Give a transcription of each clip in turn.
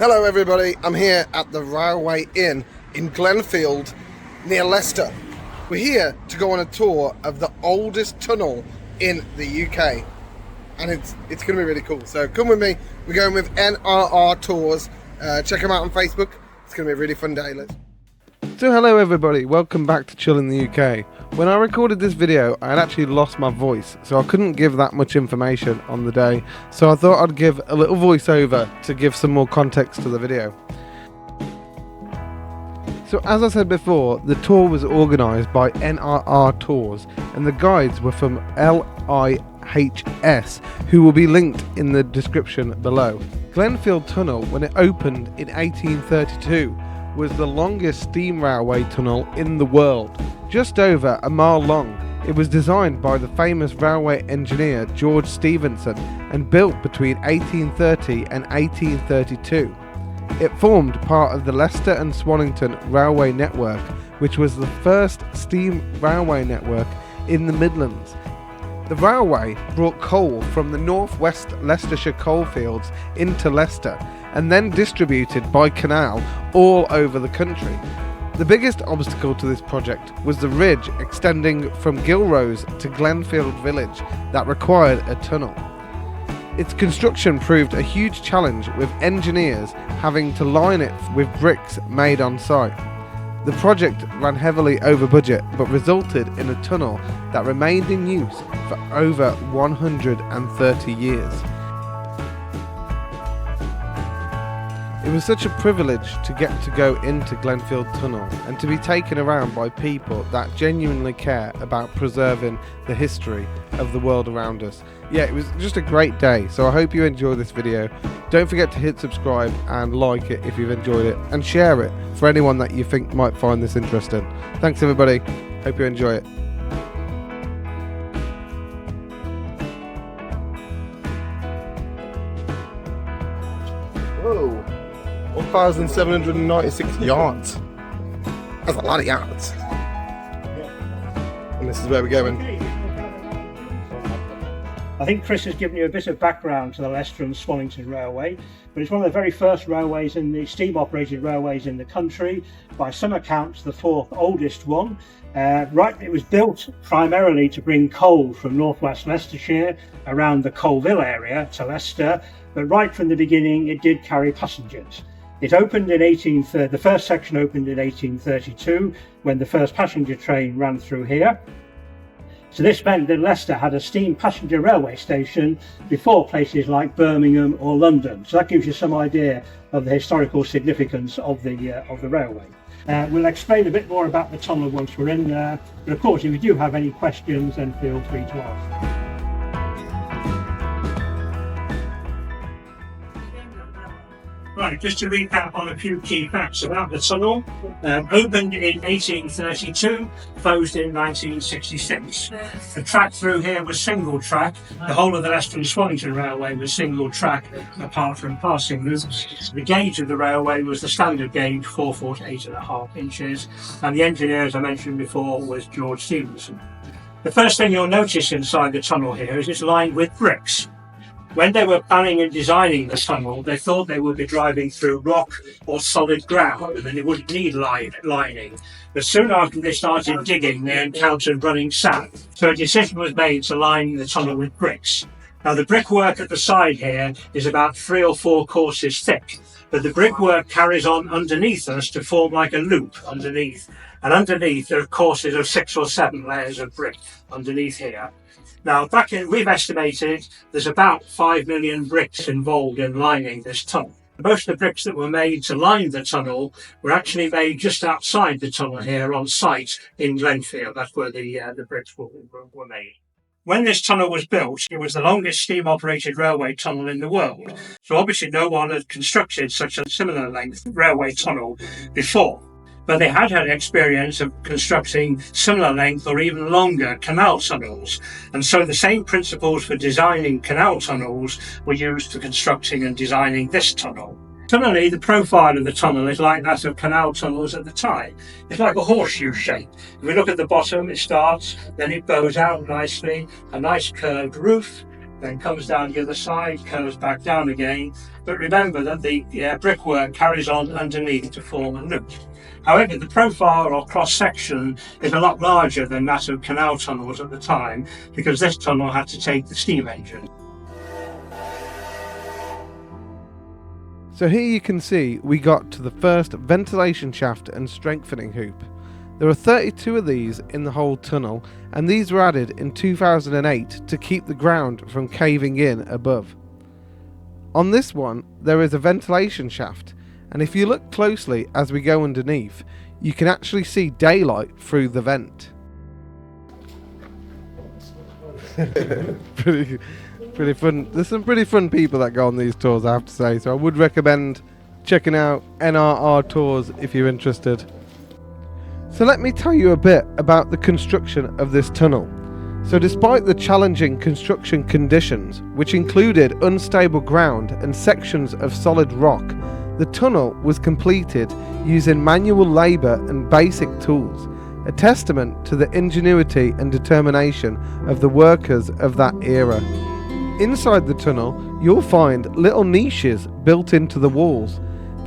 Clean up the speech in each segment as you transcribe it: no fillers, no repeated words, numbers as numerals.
Hello everybody, I'm here at the Railway Inn in Glenfield near Leicester. We're here to go on a tour of the oldest tunnel in the UK, and it's going to be really cool. So come with me, we're going with NRR Tours. Check them out on Facebook, it's going to be a really fun day. So hello everybody, welcome back to Chill in the UK. When I recorded this video I had actually lost my voice, so I couldn't give that much information on the day, so I thought I'd give a little voiceover to give some more context to the video. So as I said before, the tour was organised by NRR Tours and the guides were from LIHS, who will be linked in the description below. Glenfield Tunnel, when it opened in 1832, was the longest steam railway tunnel in the world, just over a mile long. It was designed by the famous railway engineer George Stephenson and built between 1830 and 1832. It formed part of the Leicester and Swannington railway network, which was the first steam railway network in the Midlands. The railway brought coal from the northwest Leicestershire coalfields into Leicester and then distributed by canal all over the country. The biggest obstacle to this project was the ridge extending from Gilrose to Glenfield village that required a tunnel. Its construction proved a huge challenge, with engineers having to line it with bricks made on site. The project ran heavily over budget but resulted in a tunnel that remained in use for over 130 years. It was such a privilege to get to go into Glenfield Tunnel and to be taken around by people that genuinely care about preserving the history of the world around us. Yeah, it was just a great day, so I hope you enjoy this video. Don't forget to hit subscribe and like it if you've enjoyed it, and share it for anyone that you think might find this interesting. Thanks everybody, hope you enjoy it. Whoa, 1,796 yards. That's a lot of yards. And this is where we're going. I think Chris has given you a bit of background to the Leicester and Swannington Railway, but it's one of the very first railways in the steam-operated railways in the country. By some accounts, the fourth oldest one. It was built primarily to bring coal from northwest Leicestershire around the Colville area to Leicester, but right from the beginning it did carry passengers. It opened in the first section opened in 1832 when the first passenger train ran through here. So this meant that Leicester had a steam passenger railway station before places like Birmingham or London. So that gives you some idea of the historical significance of the railway. We'll explain a bit more about the tunnel once we're in there. But of course, if you do have any questions, then feel free to ask. Right, just to recap on a few key facts about the tunnel. Opened in 1832, closed in 1966. The track through here was single track. The whole of the Leicester and Swannington Railway was single track, apart from passing loops. The gauge of the railway was the standard gauge, 4 foot 8.5 inches, and the engineer, as I mentioned before, was George Stephenson. The first thing you'll notice inside the tunnel here is it's lined with bricks. When they were planning and designing the tunnel, they thought they would be driving through rock or solid ground and then they wouldn't need lining. But soon after they started digging, they encountered running sand. So a decision was made to line the tunnel with bricks. Now the brickwork at the side here is about 3 or 4 courses thick, but the brickwork carries on underneath us to form like a loop underneath. And underneath there are courses of 6 or 7 layers of brick underneath here. Now, we've estimated there's about 5 million bricks involved in lining this tunnel. Most of the bricks that were made to line the tunnel were actually made just outside the tunnel here on site in Glenfield. That's where the bricks were made. When this tunnel was built, it was the longest steam-operated railway tunnel in the world. So obviously no one had constructed such a similar length railway tunnel before. But they had experience of constructing similar length or even longer canal tunnels. And so the same principles for designing canal tunnels were used for constructing and designing this tunnel. Similarly, the profile of the tunnel is like that of canal tunnels at the time. It's like a horseshoe shape. If we look at the bottom, it starts, then it bows out nicely, a nice curved roof, then comes down the other side, curves back down again. But remember that the brickwork carries on underneath to form a loop. However, the profile or cross-section is a lot larger than that of canal tunnels at the time, because this tunnel had to take the steam engine. So here you can see we got to the first ventilation shaft and strengthening hoop. There are 32 of these in the whole tunnel, and these were added in 2008 to keep the ground from caving in above. On this one there is a ventilation shaft, and if you look closely as we go underneath, you can actually see daylight through the vent. Pretty fun. There's some pretty fun people that go on these tours, I have to say, so I would recommend checking out NRR Tours if you're interested. So let me tell you a bit about the construction of this tunnel. So despite the challenging construction conditions, which included unstable ground and sections of solid rock, the tunnel was completed using manual labour and basic tools, a testament to the ingenuity and determination of the workers of that era. Inside the tunnel, you'll find little niches built into the walls.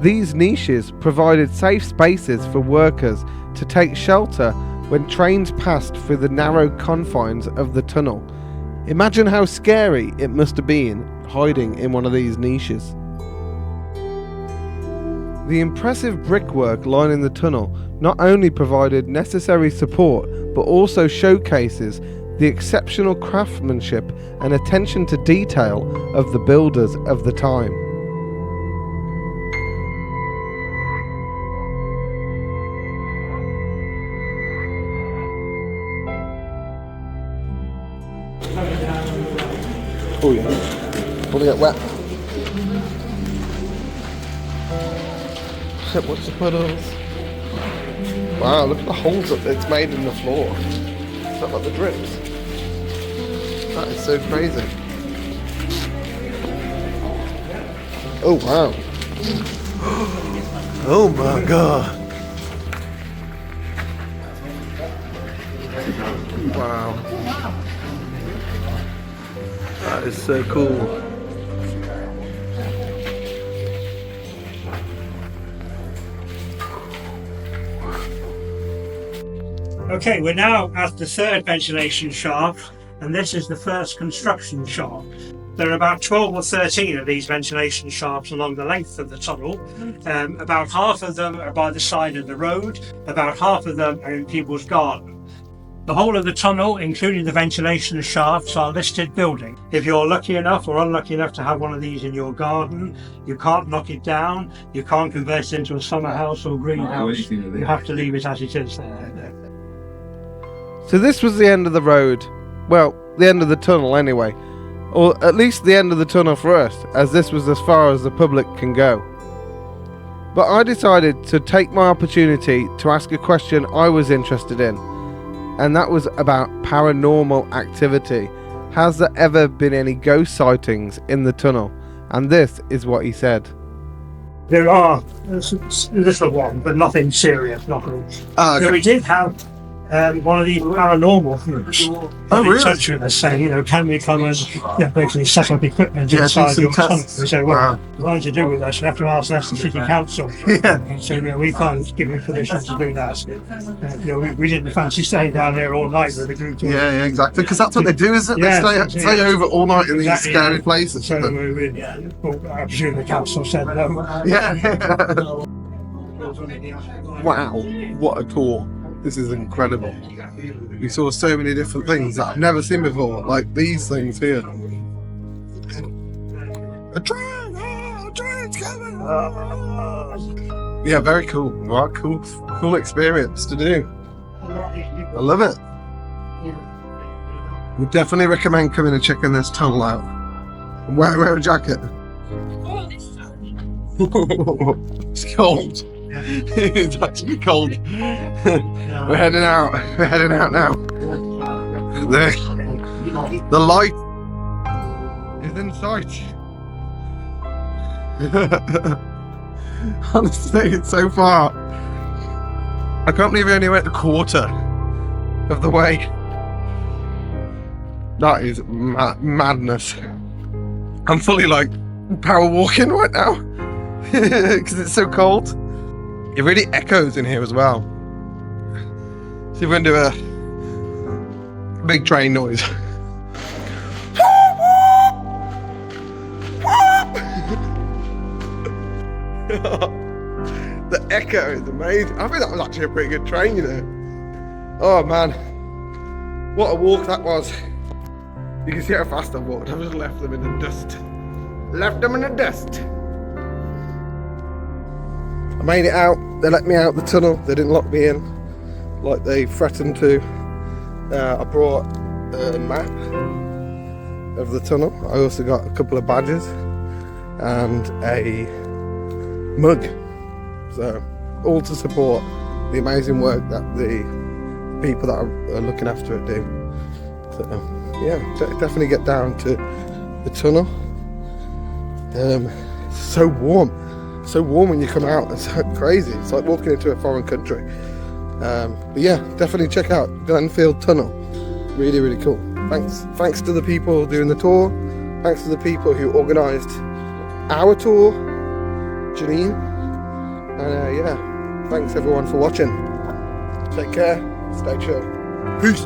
These niches provided safe spaces for workers to take shelter when trains passed through the narrow confines of the tunnel. Imagine how scary it must have been hiding in one of these niches. The impressive brickwork lining the tunnel not only provided necessary support, but also showcases the exceptional craftsmanship and attention to detail of the builders of the time. Oh yeah. Will it get wet? Watch the puddles. Wow, look at the holes that it's made in the floor. Is that like the drips? That is so crazy. Oh wow. Oh my god. Wow. That is so cool. Okay, we're now at the third ventilation shaft, and this is the first construction shaft. There are about 12 or 13 of these ventilation shafts along the length of the tunnel. About half of them are by the side of the road, about half of them are in people's garden. The whole of the tunnel, including the ventilation shafts, are listed buildings. If you're lucky enough or unlucky enough to have one of these in your garden, you can't knock it down, you can't convert it into a summer house or greenhouse, you have to leave it as it is there. So this was the end of the road. Well, the end of the tunnel anyway. Or at least the end of the tunnel for us, as this was as far as the public can go. But I decided to take my opportunity to ask a question I was interested in, and that was about paranormal activity. Has there ever been any ghost sightings in the tunnel? And this is what he said. There are a little one, but nothing serious, nothing. Okay. So we did have one of these paranormal groups in touch with us saying, can we come and basically set up equipment inside your tunnel? We said, well, nothing to do with us, we have to ask the city council. So we can't give you permission to do that. We didn't fancy staying down there all night with the group. Yeah, exactly, because that's what they do, isn't it? They stay over all night in these scary places. So I presume the council said no. Yeah. Wow, what a tour. This is incredible. We saw so many different things that I've never seen before, like these things here. A train! A train's coming! Yeah, very cool. Right, cool experience to do. I love it. Would definitely recommend coming and checking this tunnel out. And wear a jacket. It's cold. It's actually cold. We're heading out. We're heading out now. The light is in sight. Honestly, it's so far. I can't believe we only went a quarter of the way. That is madness. I'm fully like power walking right now because it's so cold. It really echoes in here as well. See if we can do a big train noise. The echo is amazing. I think that was actually a pretty good train, you know. Oh man, what a walk that was. You can see how fast I walked. I just left them in the dust. Left them in the dust. I made it out. They let me out the tunnel. They didn't lock me in like they threatened to. I brought a map of the tunnel. I also got a couple of badges and a mug. So all to support the amazing work that the people that are looking after it do. So yeah, definitely get down to the tunnel. It's so warm when you come out. It's so crazy. It's like walking into a foreign country. But yeah, definitely check out Glenfield Tunnel. Really, really cool. Thanks to the people doing the tour. Thanks to the people who organised our tour, Janine. And yeah, thanks everyone for watching. Take care. Stay chill. Peace.